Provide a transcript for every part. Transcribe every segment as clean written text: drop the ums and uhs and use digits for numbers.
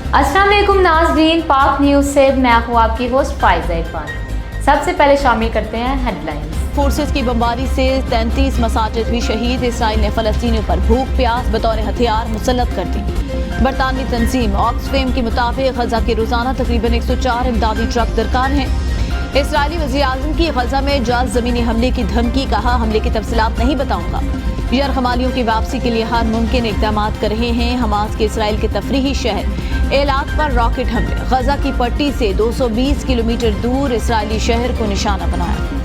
अस्सलाम वालेकुम नाज़रीन, पाक न्यूज़ से मैं हूँ आपकी होस्ट फाइज़ा इरफान। सबसे पहले शामिल करते हैं हेडलाइंस। फोर्सेस की बमबारी से 33 मसाजिद भी शहीद। इसराइल ने फलस्तीनियों पर भूख प्यास बतौर हथियार मुसल्लत कर दी। बरतानवी तंजीम ऑक्सफेम के मुताबिक गजा के रोजाना तकरीबन 104 इमदादी ट्रक दरकार हैं। इसराइली वज़ीर-ए-आज़म की गजा में जल्द ज़मीनी हमले की धमकी, कहा हमले की तफसीलात नहीं बताऊंगा। यरगमालियों की वापसी के लिए हर मुमकिन इक़दाम कर रहे हैं। हमास के इसराइल के तफरीही शहर एलात पर रॉकेट हमले। गजा की पट्टी से 220 किलोमीटर दूर इसराइली शहर को निशाना बनाया।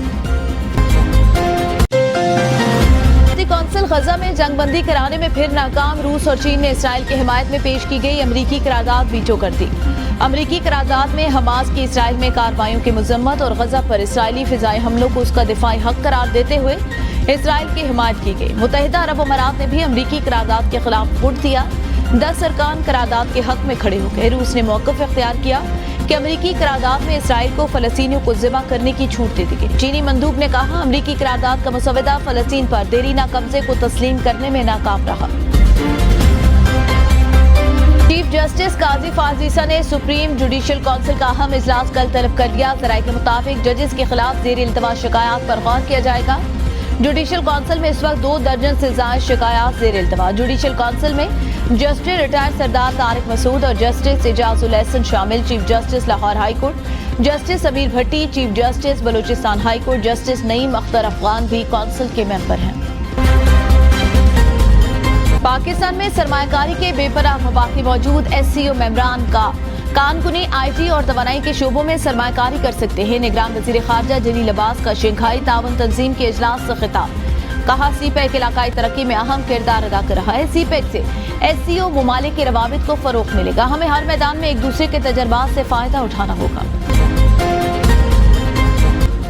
कौंसिल गजा में जंगबंदी कराने में फिर नाकाम। रूस और चीन ने इसराइल की हिमायत में पेश की गई अमरीकी करारदाद वीटो कर दी। अमरीकी करारदाद में हमास की इसराइल में कार्रवाइयों की मजम्मत और गजा पर इसराइली फिजाई हमलों को उसका दिफाई हक करार देते हुए इसराइल की हिमायत की गई। मुत्तहिदा अरब अमारात ने भी अमरीकी करारदाद के खिलाफ वोट दिया। 10 अरकान करारदाद के हक में खड़े हो गए। रूस ने मौक़िफ़ इख्तियार किया कि अमरीकी करारदाद में इसराइल को फ़लस्तीनियों को ज़िबा करने की छूट दे दी गई। चीनी मंदूब ने कहा अमरीकी करारदाद का मुसव्वदा फ़लस्तीन पर देरीना कब्जे को तस्लीम करने में नाकाम रहा। चीफ जस्टिस काजी फाजीसा ने सुप्रीम जुडिशल काउंसिल का अहम इजलास कल तलब कर लिया। ज़राए के मुताबिक जजेस के खिलाफ ज़ेर इल्तवा शिकायत पर गौर किया जाएगा। जुडिशल काउंसिल में इस वक्त 2 दर्जन से ज़ायद शिकायत ज़ेर इल्तवा। जुडिशल काउंसिल में जस्टिस रिटायर्ड सरदार तारिक मसूद और जस्टिस एजाजुल एहसन शामिल। Chief justice Lahore high court justice Ameer Bhatti, chief justice Balochistan high court justice Naeem Akhtar Afghan भी काउंसिल के मेंबर हैं। पाकिस्तान में सरमायाकारी के बेपनाह मवाक़ि मौजूद। SCO मेंबरान का कानकुनी IT और तवानाई के शोबों में सरमायाकारी कर सकते हैं। निगरान वज़ीर ख़ारजा जलील अब्बास का शंघाई ताउन तंजीम के इजलास से खिताब, कहा CPEC इलाकाई तरक्की में अहम किरदार अदा कर रहा है। CPEC से SCO मुमालिक के रवाबित को फरोग़ मिलेगा। हमें हर मैदान में एक दूसरे के तजर्बात से फ़ायदा उठाना होगा।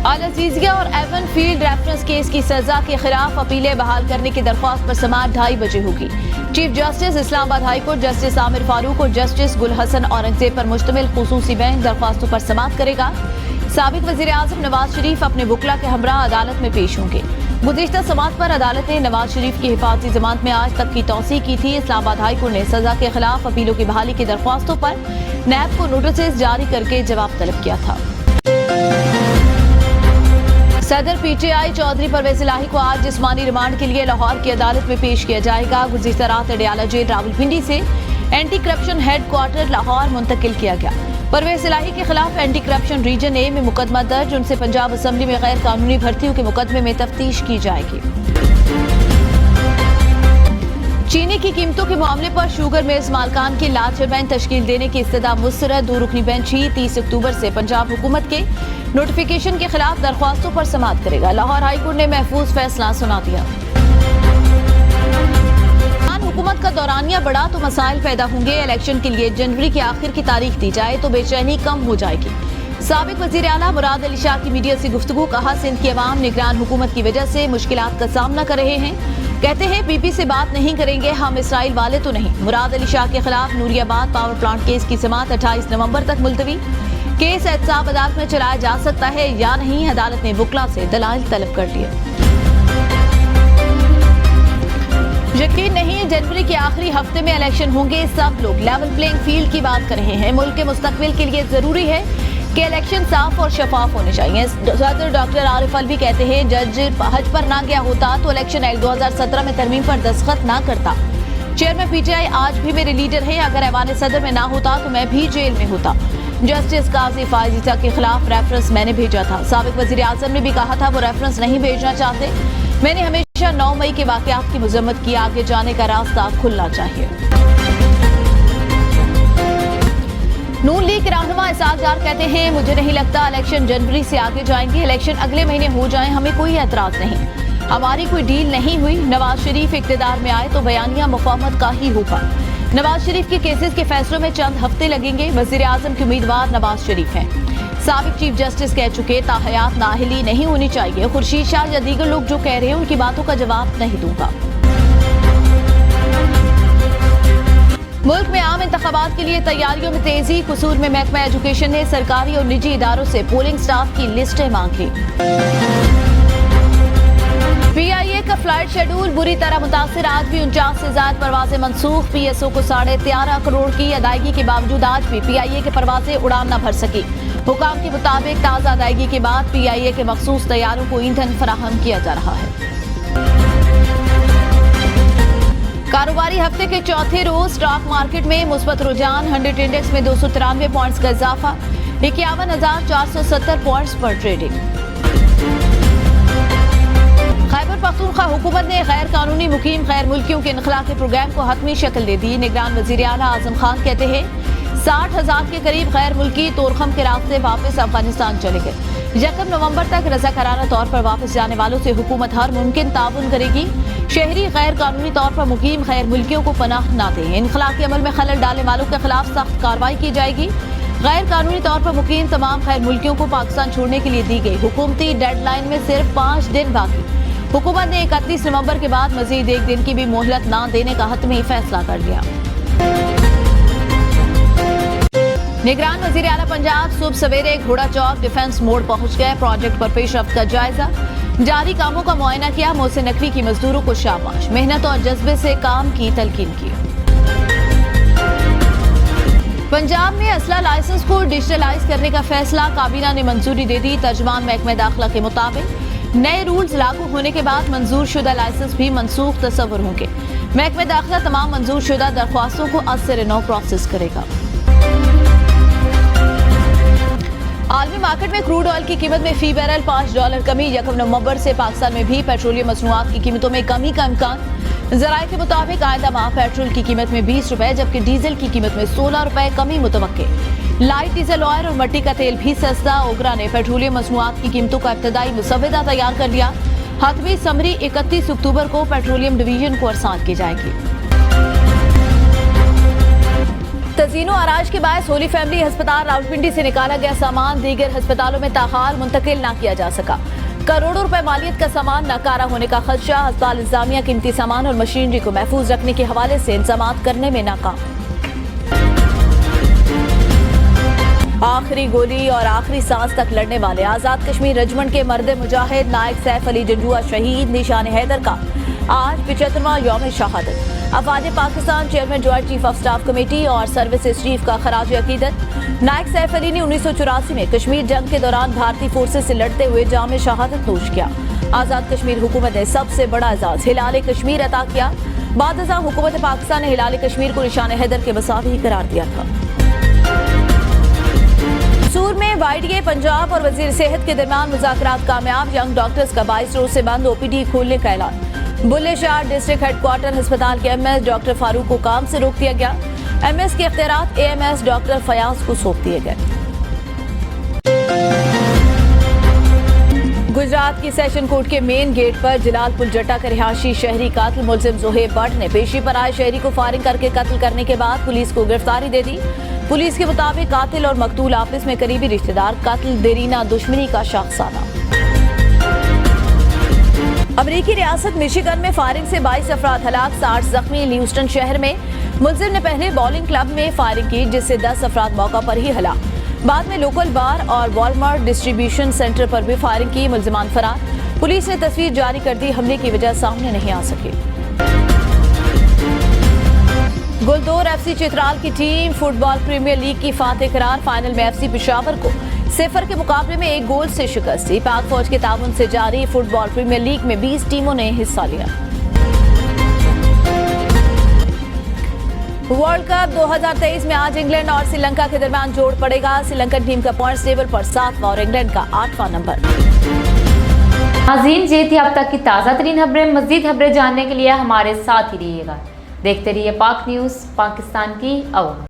अल अज़ीज़िया और एवन फील्ड रेफरेंस केस की सजा के खिलाफ अपीलें बहाल करने की दरख्वास्त पर समाअत 2:30 बजे होगी। Chief justice Islamabad high court justice Aamir Farooq और जस्टिस गुल हसन औरंगजेब पर मुश्तमिल खुसूसी बेंच दरख्वास्तों पर समाअत करेगा। साबिक वज़ीर-ए-आज़म नवाज शरीफ अपने वुकला के हमरा अदालत में पेश होंगे। गुज़िश्ता समाअत पर अदालत ने नवाज शरीफ की हिफाजती जमानत में आज तक की तौसीह की थी। इस्लामाबाद हाई कोर्ट ने सजा के खिलाफ अपीलों की बहाली की दरख्वास्तों पर नैब को नोटिस जारी करके जवाब तलब किया था। सदर PTI चौधरी परवेज इलाही को आज जिस्मानी रिमांड के लिए लाहौर की अदालत में पेश किया जाएगा। गुज़िश्ता रात अडयाला जेल रावलपिंडी से anti corruption head quarter Lahore मुंतकिल किया गया। परवेज इलाही के खिलाफ एंटी करप्शन रीजन A में मुकदमा दर्ज। उनसे पंजाब असम्बली में गैर कानूनी भर्तियों के मुकदमे में तफ्तीश की जाएगी। चीनी की कीमतों के मामले पर शुगर मिल्स मालकान की लार्जर बेंच तश्कील देने की इस्तदा मुस्तरद। 2 रुकनी बेंच ही 30 अक्टूबर से पंजाब हुकूमत के नोटिफिकेशन के खिलाफ दरख्वास्तों पर समाअत करेगा। लाहौर हाई कोर्ट ने महफूज फैसला सुना दिया। हुकूमत का दौरानिया बढ़ा तो मसाइल पैदा होंगे। इलेक्शन के लिए जनवरी के आखिर की तारीख दी जाए तो बेचैनी कम हो जाएगी। साबिक वजीर आला मुराद अली शाह की मीडिया से गुफ्तगू, कहा सिंध की अवाम निगरान हुकूमत की वजह से मुश्किलात का सामना कर रहे हैं। कहते हैं PP से बात नहीं करेंगे, हम इसराइल वाले तो नहीं। मुराद अली शाह के खिलाफ नूरियाबाद पावर प्लांट केस की समाअत 28 नवंबर तक मुलतवी। केस एहतसाब अदालत में चलाया जा सकता है या नहीं, अदालत ने वुकला से दलाइल तलब कर लिए। यकीन नहीं जनवरी के आखिरी हफ्ते में इलेक्शन होंगे। सब लोग लेवल प्लेइंग फील्ड की बात कर रहे हैं। मुल्क के मुस्तकबिल के लिए जरूरी है कि इलेक्शन साफ और शफाफ होने चाहिए। सदर डॉक्टर आरिफ अलवी कहते हैं जज हज पर ना गया होता तो इलेक्शन एक्ट 2017 में तरमीम पर दस्तखत ना करता। चेयरमैन PTI आज भी मेरे लीडर है। अगर ऐवान सदर में ना होता तो मैं भी जेल में होता। जस्टिस काजी फाजीसा के खिलाफ रेफरेंस मैंने भेजा था। साबिक वज़ीर-ए-आज़म ने भी कहा था वो रेफरेंस नहीं भेजना चाहते। मैंने हमेशा 9 मई के वाक़यात की मजम्मत की। आगे जाने का रास्ता खुलना चाहिए। नून लीग के रहनुमा इसहाक डार कहते हैं मुझे नहीं लगता इलेक्शन जनवरी से आगे जाएंगे। इलेक्शन अगले महीने हो जाए, हमें कोई एतराज नहीं। हमारी कोई डील नहीं हुई। नवाज शरीफ इक़्तिदार में आए तो बयानिया मुफाहमत का ही होगा। नवाज शरीफ के केसेस के फैसलों में चंद हफ्ते लगेंगे। वज़ीर-ए-आज़म के उम्मीदवार नवाज शरीफ हैं। साबिक चीफ जस्टिस कह चुके ताहयात नाअहली नहीं होनी चाहिए। खुर्शीद शाह या दीगर लोग जो कह रहे हैं उनकी बातों का जवाब नहीं दूंगा। मुल्क में आम इंतखाबात के लिए तैयारियों में तेजी। कसूर में महकमा एजुकेशन ने सरकारी और निजी इदारों से पोलिंग स्टाफ की लिस्टें मांग ली। PIA का फ्लाइट शेड्यूल बुरी तरह मुतासिर। आज भी 49 से ज्यादा परवाजें मनसूख। PSO को 13.5 करोड़ की अदायगी के बावजूद आज भी PIA के परवाजें उड़ान न भर सकी। हुकाम के मुताबिक ताज़ा अदायगी के बाद PIA के मखसूस तैयारों को ईंधन फराहम किया जा रहा है। कारोबारी हफ्ते के चौथे रोज स्टॉक मार्केट में मुस्बत रुझान। 100 इंडेक्स में 293 पॉइंट्स का इजाफा, 51,470 पॉइंट्स पर ट्रेडिंग। खैबर पख्तूनख्वा हुकूमत ने गैर कानूनी मुकीम गैर मुल्कियों के इनखला के प्रोग्राम को हतमी शक्ल दे दी। निगरान वजीर आला आजम खान कहते हैं 60,000 के करीब गैर मुल्की तोरखम के रास्ते वापस अफगानिस्तान चले गए। 1 नवंबर तक रज़ाकाराना तौर पर वापस जाने वालों से हुकूमत हर मुमकिन ताउन करेगी। शहरी गैर कानूनी तौर पर मुकीम गैर मुल्कियों को पनाह न दें। इनखला के अमल में खलल डालने वालों के खिलाफ सख्त कार्रवाई की जाएगी। गैर कानूनी तौर पर मुकीम तमाम गैर मुल्कियों को पाकिस्तान छोड़ने के लिए दी गई हुकूमती डेडलाइन में सिर्फ 5 दिन बाकी। हुकूमत ने 31 नवंबर के बाद मजीद 1 दिन की भी मोहलत न देने का हतमी फैसला कर लिया। निगरान वजीर आला पंजाब सुबह सवेरे घोड़ा चौक डिफेंस मोड़ पहुंच गए। प्रोजेक्ट पर पेशरफ्त का जायजा, जारी कामों का मुआयना किया। मोहसिन नकवी की मजदूरों को शाबाश, मेहनत और जज्बे से काम की तलकीन की। पंजाब में असला लाइसेंस को डिजिटलाइज करने का फैसला काबीना ने मंजूरी दे दी। तर्जमान महकमे दाखिला के मुताबिक नए रूल्स लागू होने के बाद मंजूर शुदा लाइसेंस भी मनसूख तस्वर होंगे। महकमे दाखिला तमाम मंजूर शुदा दरख्वास्तों को आज से नौ प्रोसेस करेगा। आलमी मार्केट में क्रूड ऑयल की कीमत में फी बैरल $5 कमी। 1 नवंबर से पाकिस्तान में भी पेट्रोलियम मसनूआत की कीमतों में कमी का इम्कान। जराये के मुताबिक आइंदा माह पेट्रोल की कीमत में ₹20 जबकि डीजल की कीमत में ₹16 कमी मुतवक्के। लाइट डीजल ऑयल और मट्टी का तेल भी सस्ता। ओगरा ने पेट्रोलियम मसनूआत की कीमतों का इब्तदाई मुसव्वदा तैयार कर लिया। हतमी समरी 31 अक्टूबर को पेट्रोलियम डिवीजन को अरसाल की जाएगी। तज़ीनो आराज के बायस होली फैमिली अस्पताल रावलपिंडी से निकाला गया सामान दीगर अस्पतालों में ताहाल मुंतकिल न किया जा सका। करोड़ों रुपए मालियत का सामान नाकारा होने का खदशा। अस्पताल इंतजामिया कीमती सामान और मशीनरी को महफूज रखने के हवाले से इंतजामात करने में नाकाम। आखिरी गोली और आखिरी सांस तक लड़ने वाले आजाद कश्मीर रेजिमेंट के मर्द मुजाहिद नायक सैफ अली जंजुआ शहीद निशान हैदर का आज 75वां यौम शहादत। अफवाज Pakistan chairman joint chief of staff committee और सर्विसेज चीफ का खराज अकीदत। नायक सैफ अली ने 1984 में कश्मीर जंग के दौरान भारतीय फोर्सेज से लड़ते हुए जाम शहादत नोश किया। आजाद कश्मीर हुकूमत ने सबसे बड़ा एजाज हिलाल कश्मीर अता किया। बाद अज़ां हुकूमत पाकिस्तान ने हिलाल कश्मीर को निशान हैदर के मसावी करार दिया था। सूर में YDA पंजाब और वजीर सेहत के दरमियान मुज़ाकरात कामयाब। यंग डॉक्टर्स का 22 रोज से बंद OPD खोलने का ऐलान। बुल्ले शाह डिस्ट्रिक्ट हेडक्वार्टर अस्पताल के MS डॉक्टर फारूक को काम से रोक दिया गया। MS के इख्तियारात AMS डॉक्टर फयाज को सौंप दिए गए। गुजरात की सेशन कोर्ट के मेन गेट पर जलालपुर जट्टा का रिहायशी शहरी कातिल मुलजिम जोहेब भट्ट ने पेशी पर आए शहरी को फायरिंग करके कत्ल करने के बाद पुलिस को गिरफ्तारी दे दी। पुलिस के मुताबिक कातिल और मकतूल आपस में करीबी रिश्तेदार, कातिल देरीना दुश्मनी का शख्साना। अमेरिकी रियासत मिशिगन में फायरिंग से 22 अफराद हलाक, 60 जख्मी। ल्यूस्टन शहर में मुलजिम ने पहले बॉलिंग क्लब में फायरिंग की जिससे 10 अफराद मौका पर ही हलाक। बाद में लोकल बार और वॉलमार्ट डिस्ट्रीब्यूशन सेंटर पर भी फायरिंग की। मुलजिमान फरार। पुलिस ने तस्वीर जारी कर दी। हमले की वजह सामने नहीं आ सकी। गुलदौर FC चित्राल की टीम फुटबॉल प्रीमियर लीग की फातेह करार। फाइनल में FC पेशावर को 0 के मुकाबले में 1 गोल से शिकस्त दी। पाक फौज के ताउन से जारी फुटबॉल प्रीमियर लीग में 20 टीमों ने हिस्सा लिया। वर्ल्ड कप 2023 में आज इंग्लैंड और श्रीलंका के दरमियान जोड़ पड़ेगा। श्रीलंकन टीम का पॉइंट्स टेबल पर 7वां और इंग्लैंड का 8वां नंबर। नाज़रीन, ये थी अब तक की ताज़ा तरीन खबरें। मज़ीद खबरें जानने के लिए हमारे साथ ही रहिएगा। देखते रहिए पाक न्यूज़, पाकिस्तान की आवाज़।